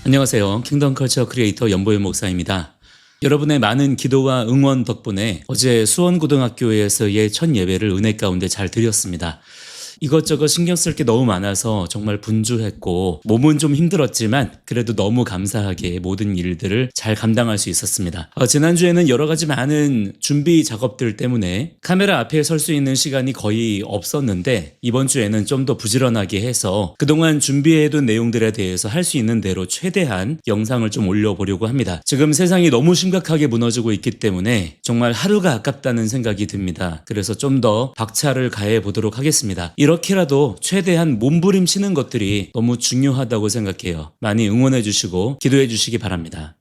안녕하세요. 킹덤 컬처 크리에이터 연보현 목사입니다. 여러분의 많은 기도와 응원 덕분에 어제 수원고등학교에서의 첫 예배를 은혜 가운데 잘 드렸습니다. 이것저것 신경 쓸 게 너무 많아서 정말 분주했고 몸은 좀 힘들었지만 그래도 너무 감사하게 모든 일들을 잘 감당할 수 있었습니다. 지난주에는 여러 가지 많은 준비 작업들 때문에 카메라 앞에 설 수 있는 시간이 거의 없었는데 이번 주에는 좀 더 부지런하게 해서 그동안 준비해둔 내용들에 대해서 할 수 있는 대로 최대한 영상을 좀 올려보려고 합니다. 지금 세상이 너무 심각하게 무너지고 있기 때문에 정말 하루가 아깝다는 생각이 듭니다. 그래서 좀 더 박차를 가해 보도록 하겠습니다. 이렇게라도 최대한 몸부림치는 것들이 너무 중요하다고 생각해요. 많이 응원해 주시고 기도해 주시기 바랍니다.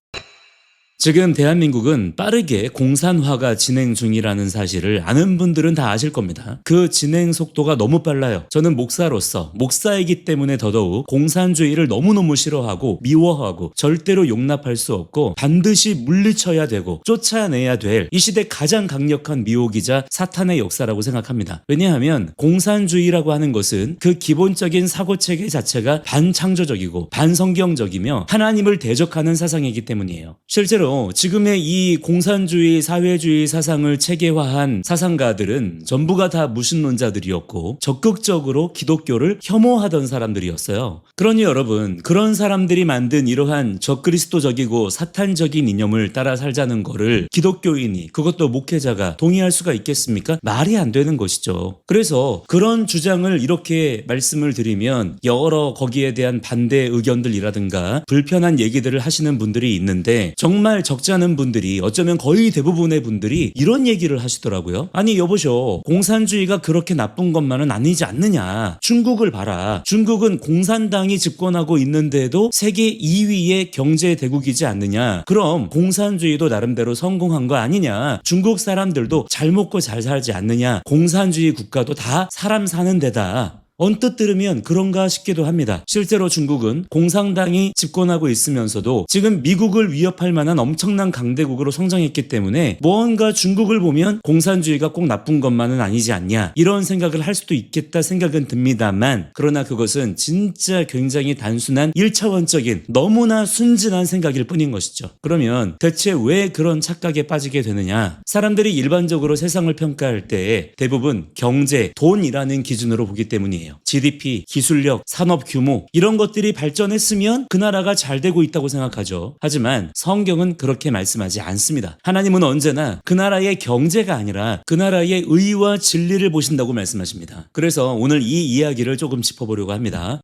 지금 대한민국은 빠르게 공산화가 진행 중이라는 사실을 아는 분들은 다 아실 겁니다. 그 진행 속도가 너무 빨라요. 저는 목사로서 목사이기 때문에 더더욱 공산주의를 너무너무 싫어하고 미워하고 절대로 용납할 수 없고 반드시 물리쳐야 되고 쫓아내야 될 이 시대 가장 강력한 미혹이자 사탄의 역사라고 생각합니다. 왜냐하면 공산주의라고 하는 것은 그 기본적인 사고체계 자체가 반창조적이고 반성경적이며 하나님을 대적하는 사상이기 때문이에요. 실제로 지금의 이 공산주의 사회주의 사상을 체계화한 사상가들은 전부가 다 무신론자들이었고 적극적으로 기독교를 혐오하던 사람들이었어요. 그러니 여러분, 그런 사람들이 만든 이러한 적그리스도적이고 사탄적인 이념을 따라 살자는 거를 기독교인이, 그것도 목회자가 동의할 수가 있겠습니까? 말이 안 되는 것이죠. 그래서 그런 주장을 이렇게 말씀을 드리면 여러 거기에 대한 반대 의견들이라든가 불편한 얘기들을 하시는 분들이 있는데 정말 적지 않은 분들이, 어쩌면 거의 대부분의 분들이 이런 얘기를 하시더라고요. 아니 여보쇼, 공산주의가 그렇게 나쁜 것만은 아니지 않느냐. 중국을 봐라. 중국은 공산당이 집권하고 있는데도 세계 2위의 경제 대국이지 않느냐. 그럼 공산주의도 나름대로 성공한 거 아니냐. 중국 사람들도 잘 먹고 잘 살지 않느냐. 공산주의 국가도 다 사람 사는 데다. 언뜻 들으면 그런가 싶기도 합니다. 실제로 중국은 공산당이 집권하고 있으면서도 지금 미국을 위협할 만한 엄청난 강대국으로 성장했기 때문에 무언가 중국을 보면 공산주의가 꼭 나쁜 것만은 아니지 않냐, 이런 생각을 할 수도 있겠다 생각은 듭니다만, 그러나 그것은 진짜 굉장히 단순한 1차원적인 너무나 순진한 생각일 뿐인 것이죠. 그러면 대체 왜 그런 착각에 빠지게 되느냐? 사람들이 일반적으로 세상을 평가할 때 대부분 경제, 돈이라는 기준으로 보기 때문이에요. GDP, 기술력, 산업 규모, 이런 것들이 발전했으면 그 나라가 잘 되고 있다고 생각하죠. 하지만 성경은 그렇게 말씀하지 않습니다. 하나님은 언제나 그 나라의 경제가 아니라 그 나라의 의와 진리를 보신다고 말씀하십니다. 그래서 오늘 이 이야기를 조금 짚어보려고 합니다.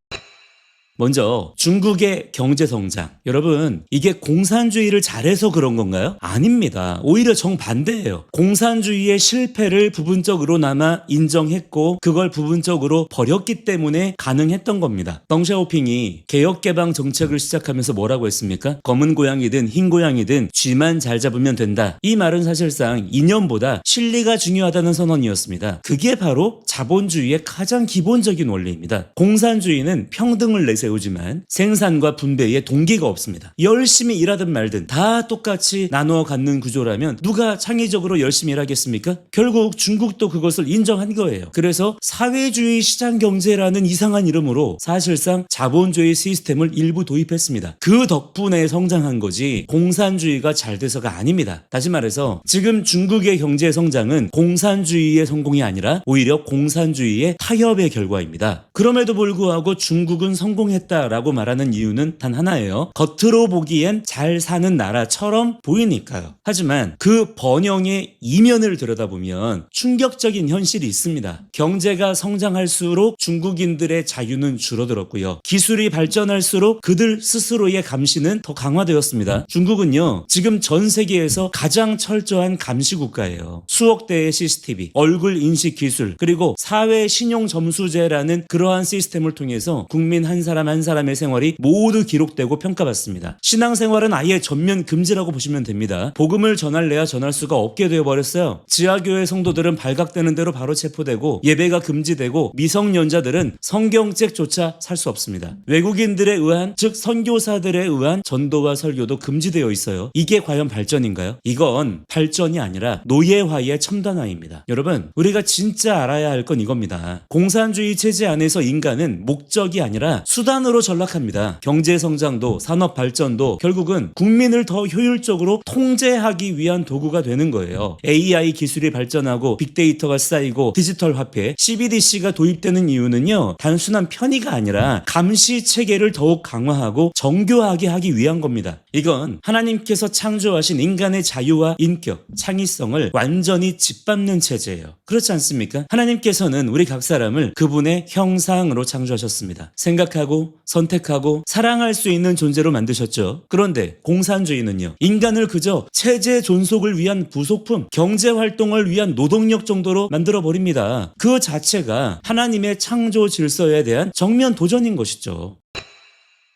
먼저 중국의 경제 성장, 여러분 이게 공산주의를 잘해서 그런 건가요? 아닙니다. 오히려 정반대예요. 공산주의의 실패를 부분적으로나마 인정했고 그걸 부분적으로 버렸기 때문에 가능했던 겁니다. 덩샤오핑이 개혁개방 정책을 시작하면서 뭐라고 했습니까? 검은 고양이든 흰 고양이든 쥐만 잘 잡으면 된다. 이 말은 사실상 이념보다 실리가 중요하다는 선언이었습니다. 그게 바로 자본주의의 가장 기본적인 원리입니다. 공산주의는 평등을 세우지만 생산과 분배에 동기가 없습니다. 열심히 일하든 말든 다 똑같이 나누어 갖는 구조라면 누가 창의적으로 열심히 일하겠습니까? 결국 중국도 그것을 인정한 거예요. 그래서 사회주의 시장경제라는 이상한 이름으로 사실상 자본주의 시스템을 일부 도입했습니다. 그 덕분에 성장한 거지 공산주의가 잘 돼서가 아닙니다. 다시 말해서 지금 중국의 경제 성장은 공산주의의 성공이 아니라 오히려 공산주의의 타협의 결과입니다. 그럼에도 불구하고 중국은 성공했다라고 말하는 이유는 단 하나예요. 겉으로 보기엔 잘 사는 나라처럼 보이니까요. 하지만 그 번영의 이면을 들여다보면 충격적인 현실이 있습니다. 경제가 성장할수록 중국인들의 자유는 줄어들었고요. 기술이 발전할수록 그들 스스로의 감시는 더 강화되었습니다. 중국은요, 지금 전 세계에서 가장 철저한 감시 국가예요. 수억 대의 CCTV, 얼굴 인식 기술, 그리고 사회 신용 점수제라는 그러한 시스템을 통해서 국민 한 사람 한 사람의 생활이 모두 기록되고 평가받습니다. 신앙생활은 아예 전면 금지라고 보시면 됩니다. 복음을 전할래야 전할 수가 없게 되어버렸어요. 지하교회 성도들은 발각되는 대로 바로 체포되고 예배가 금지되고 미성년자들은 성경책조차 살 수 없습니다. 외국인들에 의한, 즉 선교사들에 의한 전도와 설교도 금지되어 있어요. 이게 과연 발전인가요? 이건 발전이 아니라 노예화의 첨단화입니다. 여러분, 우리가 진짜 알아야 할 건 이겁니다. 공산주의 체제 안에 여기서 인간은 목적이 아니라 수단으로 전락합니다. 경제 성장도 산업 발전도 결국은 국민을 더 효율적으로 통제하기 위한 도구가 되는 거예요. AI 기술이 발전하고 빅데이터가 쌓이고 디지털 화폐 CBDC가 도입되는 이유는요, 단순한 편의가 아니라 감시 체계를 더욱 강화하고 정교하게 하기 위한 겁니다. 이건 하나님께서 창조하신 인간의 자유와 인격, 창의성을 완전히 짓밟는 체제예요. 그렇지 않습니까? 하나님께서는 우리 각 사람을 그분의 형상으로 창조하셨습니다. 생각하고 선택하고 사랑할 수 있는 존재로 만드셨죠. 그런데 공산주의는요, 인간을 그저 체제 존속을 위한 부속품, 경제 활동을 위한 노동력 정도로 만들어버립니다. 그 자체가 하나님의 창조 질서에 대한 정면 도전인 것이죠.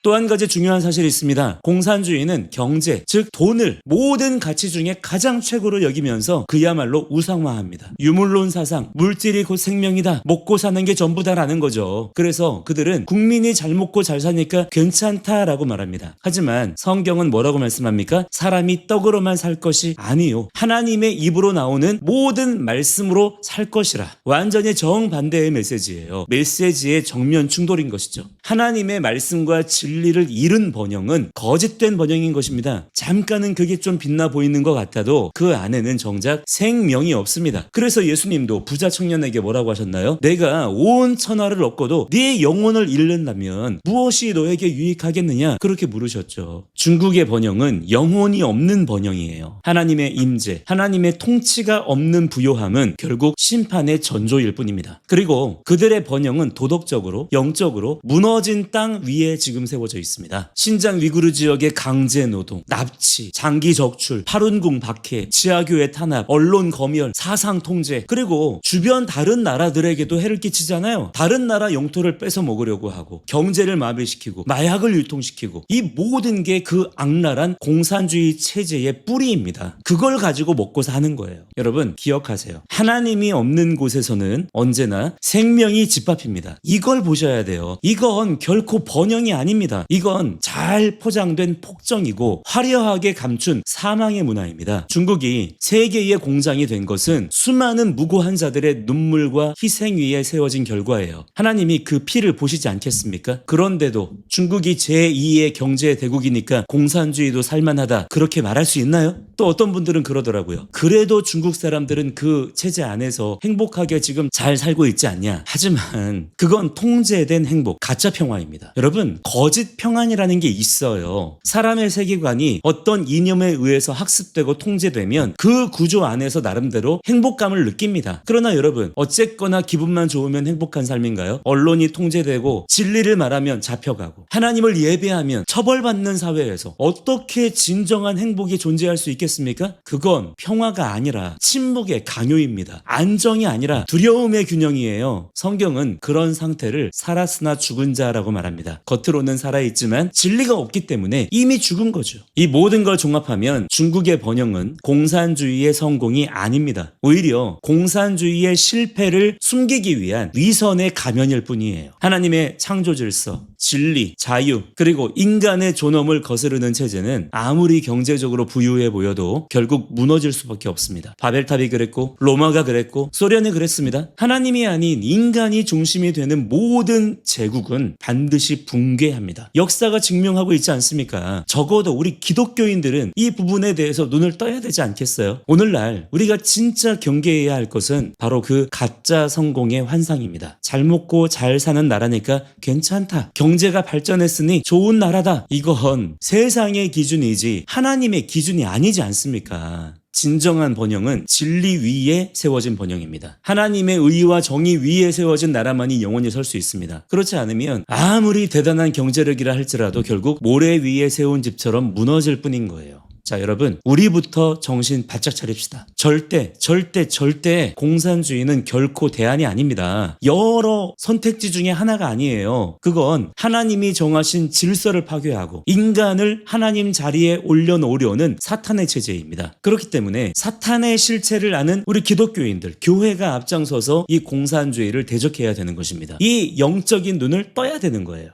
또 한 가지 중요한 사실이 있습니다. 공산주의는 경제, 즉 돈을 모든 가치 중에 가장 최고로 여기면서 그야말로 우상화합니다. 유물론 사상, 물질이 곧 생명이다, 먹고 사는 게 전부다라는 거죠. 그래서 그들은 국민이 잘 먹고 잘 사니까 괜찮다라고 말합니다. 하지만 성경은 뭐라고 말씀합니까? 사람이 떡으로만 살 것이 아니요, 하나님의 입으로 나오는 모든 말씀으로 살 것이라. 완전히 정반대의 메시지예요. 메시지의 정면 충돌인 것이죠. 하나님의 말씀과 진리를 잃은 번영은 거짓된 번영인 것입니다. 잠깐은 그게 좀 빛나 보이는 것 같아도 그 안에는 정작 생명이 없습니다. 그래서 예수님도 부자 청년에게 뭐라고 하셨나요? 내가 온 천하를 얻고도 네 영혼을 잃는다면 무엇이 너에게 유익하겠느냐? 그렇게 물으셨죠. 중국의 번영은 영혼이 없는 번영이에요. 하나님의 임재, 하나님의 통치가 없는 부요함은 결국 심판의 전조일 뿐입니다. 그리고 그들의 번영은 도덕적으로, 영적으로 무너진 땅 위에 지금 세워져 있습니다. 신장 위구르 지역의 강제 노동, 납치, 장기 적출, 파룬궁 박해, 지하교회 탄압, 언론 검열, 사상 통제, 그리고 주변 다른 나라들에게도 해를 끼치잖아요. 다른 나라 영토를 뺏어 먹으려고 하고 경제를 마비시키고 마약을 유통시키고, 이 모든 게 그 악랄한 공산주의 체제의 뿌리입니다. 그걸 가지고 먹고 사는 거예요. 여러분 기억하세요. 하나님이 없는 곳에서는 언제나 생명이 집합입니다. 이걸 보셔야 돼요. 이건 결코 번영이 아닙니다. 이건 잘 포장된 폭정이고 화려하게 감춘 사망의 문화입니다. 중국이 세계의 공장이 된 것은 수많은 무고한 자들의 눈물과 희생 위에 세워진 결과예요. 하나님이 그 피를 보시지 않겠습니까? 그런데도 중국이 제2의 경제 대국이니까 공산주의도 살만하다, 그렇게 말할 수 있나요? 또 어떤 분들은 그러더라고요. 그래도 중국 사람들은 그 체제 안에서 행복하게 지금 잘 살고 있지 않냐. 하지만 그건 통제된 행복, 가짜 평화입니다. 여러분 거짓 평안이라는 게 있어요. 사람의 세계관이 어떤 이념에 의해서 학습되고 통제되면 그 구조 안에서 나름대로 행복감을 느낍니다. 그러나 여러분 어쨌거나 기분만 좋으면 행복한 삶인가요? 언론이 통제되고 진리를 말하면 잡혀가고 하나님을 예배하면 처벌받는 사회에서 어떻게 진정한 행복이 존재할 수 있겠습니까? 그건 평화가 아니라 침묵의 강요입니다. 안정이 아니라 두려움의 균형이에요. 성경은 그런 상태를 살았으나 죽은 자라고 말합니다. 겉으로는 살아있지만 진리가 없기 때문에 이미 죽은 거죠. 이 모든 걸 종합하면 중국의 번영은 공산주의의 성공이 아닙니다. 오히려 공산주의의 실패를 숨기기 위한 위선의 가면일 뿐이에요. 하나님의 창조 질서, 진리, 자유, 그리고 인간의 존엄을 거스르는 체제는 아무리 경제적으로 부유해 보여도 결국 무너질 수밖에 없습니다. 바벨탑이 그랬고 로마가 그랬고 소련이 그랬습니다. 하나님이 아닌 인간이 중심이 되는 모든 제국은 반드시 붕괴합니다. 역사가 증명하고 있지 않습니까? 적어도 우리 기독교인들은 이 부분에 대해서 눈을 떠야 되지 않겠어요? 오늘날 우리가 진짜 경계해야 할 것은 바로 그 가짜 성공의 환상입니다. 잘 먹고 잘 사는 나라니까 괜찮다, 경제가 발전했으니 좋은 나라다, 이건 세상의 기준이지 하나님의 기준이 아니지 않습니까? 진정한 번영은 진리 위에 세워진 번영입니다. 하나님의 의와 정의 위에 세워진 나라만이 영원히 설 수 있습니다. 그렇지 않으면 아무리 대단한 경제력이라 할지라도 결국 모래 위에 세운 집처럼 무너질 뿐인 거예요. 자, 여러분 우리부터 정신 바짝 차립시다. 절대 공산주의는 결코 대안이 아닙니다. 여러 선택지 중에 하나가 아니에요. 그건 하나님이 정하신 질서를 파괴하고 인간을 하나님 자리에 올려놓으려는 사탄의 체제입니다. 그렇기 때문에 사탄의 실체를 아는 우리 기독교인들, 교회가 앞장서서 이 공산주의를 대적해야 되는 것입니다. 이 영적인 눈을 떠야 되는 거예요.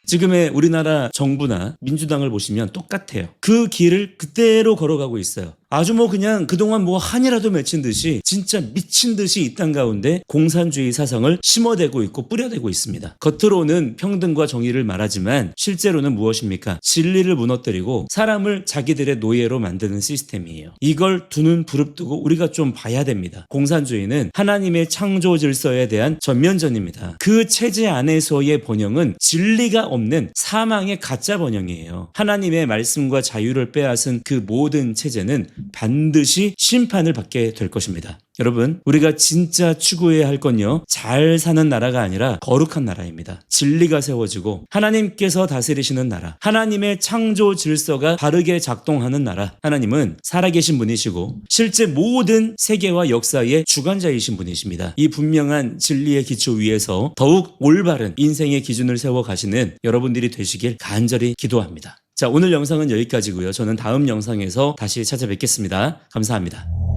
지금의 우리나라 정부나 민주당을 보시면 똑같아요. 그 길을 그대로 걸어가고 있어요. 아주 뭐 그냥 그동안 뭐 한이라도 맺힌 듯이 진짜 미친 듯이 이 땅 가운데 공산주의 사상을 심어대고 있고 뿌려대고 있습니다. 겉으로는 평등과 정의를 말하지만 실제로는 무엇입니까? 진리를 무너뜨리고 사람을 자기들의 노예로 만드는 시스템이에요. 이걸 두 눈 부릅뜨고 우리가 좀 봐야 됩니다. 공산주의는 하나님의 창조 질서에 대한 전면전입니다. 그 체제 안에서의 번영은 진리가 없는 사망의 가짜 번영이에요. 하나님의 말씀과 자유를 빼앗은 그 모든 체제는 반드시 심판을 받게 될 것입니다. 여러분, 우리가 진짜 추구해야 할 건요, 잘 사는 나라가 아니라 거룩한 나라입니다. 진리가 세워지고 하나님께서 다스리시는 나라, 하나님의 창조 질서가 바르게 작동하는 나라. 하나님은 살아계신 분이시고 실제 모든 세계와 역사의 주관자이신 분이십니다. 이 분명한 진리의 기초 위에서 더욱 올바른 인생의 기준을 세워 가시는 여러분들이 되시길 간절히 기도합니다. 자, 오늘 영상은 여기까지고요. 저는 다음 영상에서 다시 찾아뵙겠습니다. 감사합니다.